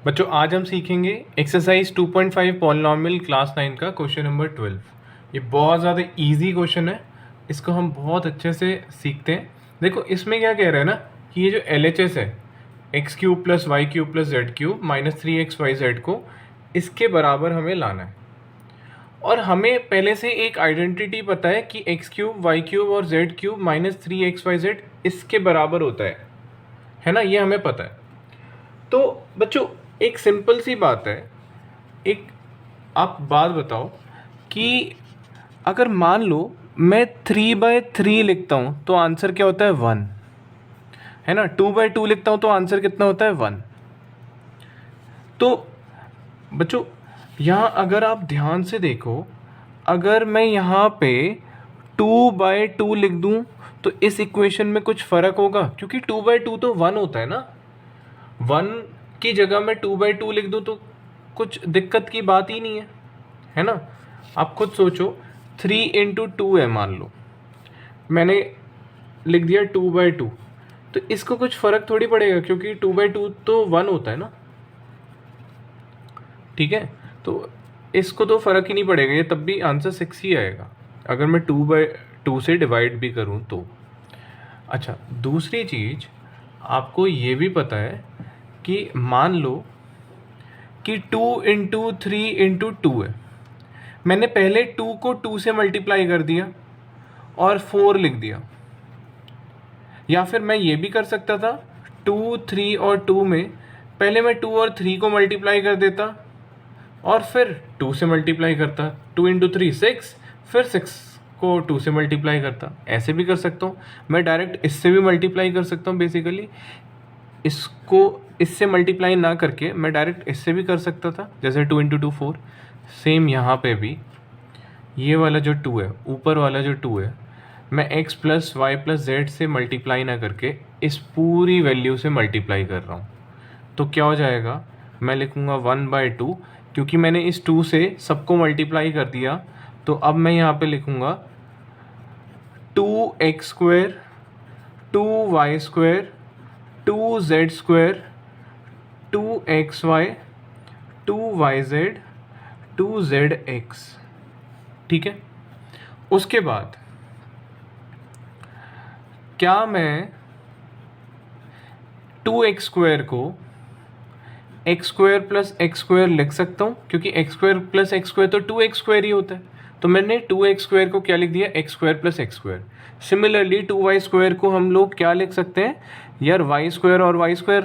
बच्चों आज हम सीखेंगे एक्सरसाइज 2.5 पॉलिनॉमियल क्लास 9 का क्वेश्चन नंबर 12। ये बहुत ज़्यादा इजी क्वेश्चन है, इसको हम बहुत अच्छे से सीखते हैं। देखो इसमें क्या कह रहा है ना कि ये जो LHS है X cube plus Y cube plus Z cube minus 3xyz को इसके बराबर हमें लाना है। और हमें पहले से एक आइडेंटिटी पता है कि एक्स क्यूब वाई क्यूब और जेड क्यूब माइनस 3xyz इसके बराबर होता है ना, ये हमें पता है। तो बच्चों एक सिंपल सी बात है, एक आप बात बताओ कि अगर मान लो मैं 3/3 लिखता हूँ तो आंसर क्या होता है 1, है ना। 2/2 लिखता हूँ तो आंसर कितना होता है 1। तो बच्चों यहाँ अगर आप ध्यान से देखो, अगर मैं यहाँ पे 2/2 लिख दूँ तो इस इक्वेशन में कुछ फ़र्क होगा, क्योंकि 2/2 तो 1 होता है ना। 1 की जगह मैं 2/2 लिख दूँ तो कुछ दिक्कत की बात ही नहीं है ना। आप खुद सोचो, 3 × 2 है, मान लो मैंने लिख दिया 2/2, तो इसको कुछ फ़र्क थोड़ी पड़ेगा क्योंकि 2/2 तो 1 होता है ना, ठीक है। तो इसको तो फ़र्क ही नहीं पड़ेगा, ये तब भी आंसर 6 ही आएगा अगर मैं 2/2 से डिवाइड भी करूँ तो। अच्छा, दूसरी चीज़ आपको ये भी पता है कि मान लो कि 2 × 3 × 2 है। मैंने पहले 2 को 2 से मल्टीप्लाई कर दिया और 4 लिख दिया, या फिर मैं ये भी कर सकता था 2, 3 और 2 में पहले मैं 2 और 3 को मल्टीप्लाई कर देता और फिर 2 से मल्टीप्लाई करता। 2 × 3 6, फिर 6 को 2 से मल्टीप्लाई करता। ऐसे भी कर सकता हूँ, मैं डायरेक्ट इससे भी मल्टीप्लाई कर सकता हूँ। बेसिकली इसको इससे मल्टीप्लाई ना करके मैं डायरेक्ट इससे भी कर सकता था, जैसे 2 × 2 4। सेम यहाँ पे भी ये वाला जो 2 है, ऊपर वाला जो 2 है, मैं x plus Y plus Z से मल्टीप्लाई ना करके इस पूरी वैल्यू से मल्टीप्लाई कर रहा हूँ। तो क्या हो जाएगा, मैं लिखूँगा 1/2, क्योंकि मैंने इस 2 से सबको मल्टीप्लाई कर दिया। तो अब मैं यहाँ पे लिखूँगा 2x², 2y², 2z², 2xy, 2yz, 2zx, ठीक है। उसके बाद क्या मैं 2x² को x² प्लस x² लिख सकता हूँ, क्योंकि x² प्लस x² तो 2x² ही होता है। तो मैंने 2x² को क्या लिख दिया, x² plus x²। Similarly 2y² को हम लोग क्या लिख सकते हैं यार, y² और y²।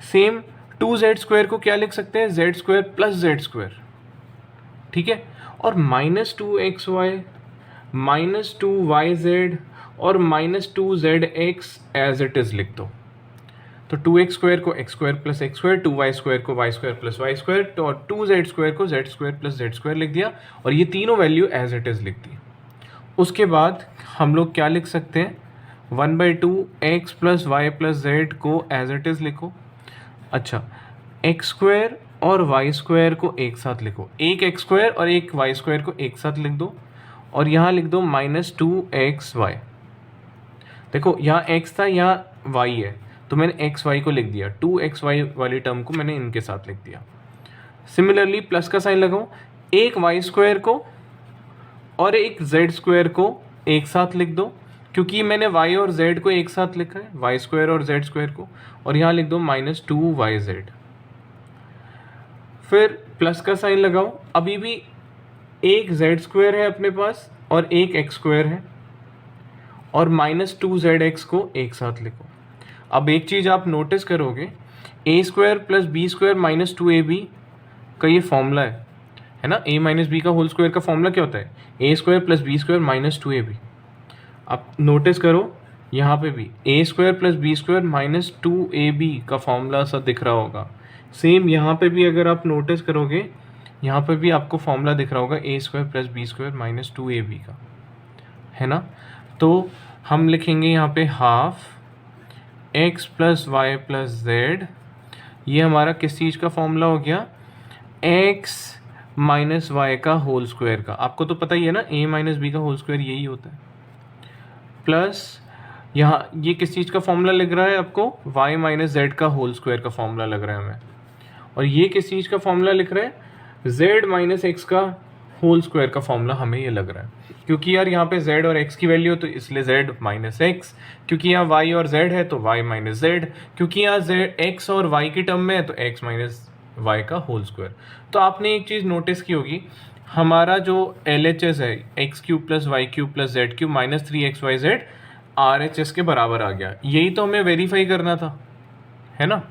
सेम 2z² को क्या लिख सकते हैं, z² प्लस z², ठीक है। और -2xy, -2yz और -2zx एज इट इज़ लिख दो। तो 2x² को x² प्लस x², 2y² को y² प्लस y² और 2z² को z² प्लस z² लिख दिया, और ये तीनों वैल्यू एज इट इज़ लिख दी। उसके बाद हम लोग क्या लिख सकते हैं, 1/2 x plus Y plus Z को एज इट इज़ लिखो। अच्छा, x² और y² को एक साथ लिखो, एक x² और एक y² को एक साथ लिख दो, और यहाँ लिख दो -2xy। देखो यहाँ x था, यहाँ y है, तो मैंने xy को लिख दिया, 2xy वाली टर्म को मैंने इनके साथ लिख दिया। सिमिलरली प्लस का साइन लगाऊं, एक y² को और एक z² को एक साथ लिख दो, क्योंकि मैंने y और z को एक साथ लिखा है, y² और z² को, और यहाँ लिख दो -2yz। फिर प्लस का साइन लगाओ, अभी भी एक z² है अपने पास और एक x² है, और -2zx को एक साथ लिखो। अब एक चीज़ आप नोटिस करोगे, a² plus b² minus 2ab का ये फॉर्मूला है ना। a माइनस बी का होल स्क्वायर का फॉर्मूला क्या होता है, a² plus b² minus 2ab। आप नोटिस करो यहाँ पे भी a² plus b² minus 2ab का फॉर्मूला सा दिख रहा होगा। सेम यहाँ पे भी अगर आप नोटिस करोगे, यहाँ पे भी आपको फॉर्मूला दिख रहा होगा a² plus b² minus 2ab का, है ना। तो हम लिखेंगे यहाँ पे half x plus Y plus Z, ये हमारा किस चीज़ का फॉर्मूला हो गया, x माइनस वाई का होल स्क्वायर का। आपको तो पता ही है ना, a माइनस बी का होल स्क्वायर यही होता है। प्लस यहाँ ये किस चीज़ का फॉर्मूला लग रहा है आपको, y माइनस जेड का होल स्क्वायर का फॉर्मूला लग रहा है हमें। और ये किस चीज़ का फॉर्मूला लिख रहे हैं, z माइनस एक्स का होल स्क्वायर का फॉर्मूला हमें ये लग रहा है, क्योंकि यार यहाँ पे z और x की वैल्यू तो इसलिए z माइनस एक्स, क्योंकि यहाँ y और z है तो y माइनस z, क्योंकि यहाँ z x और y की टर्म में है तो x माइनस y का होल स्क्वायर। तो आपने एक चीज़ नोटिस की होगी, हमारा जो LHS है X cube plus Y cube plus Z cube minus 3xyz RHS के बराबर आ गया, यही तो हमें वेरीफाई करना था, है ना।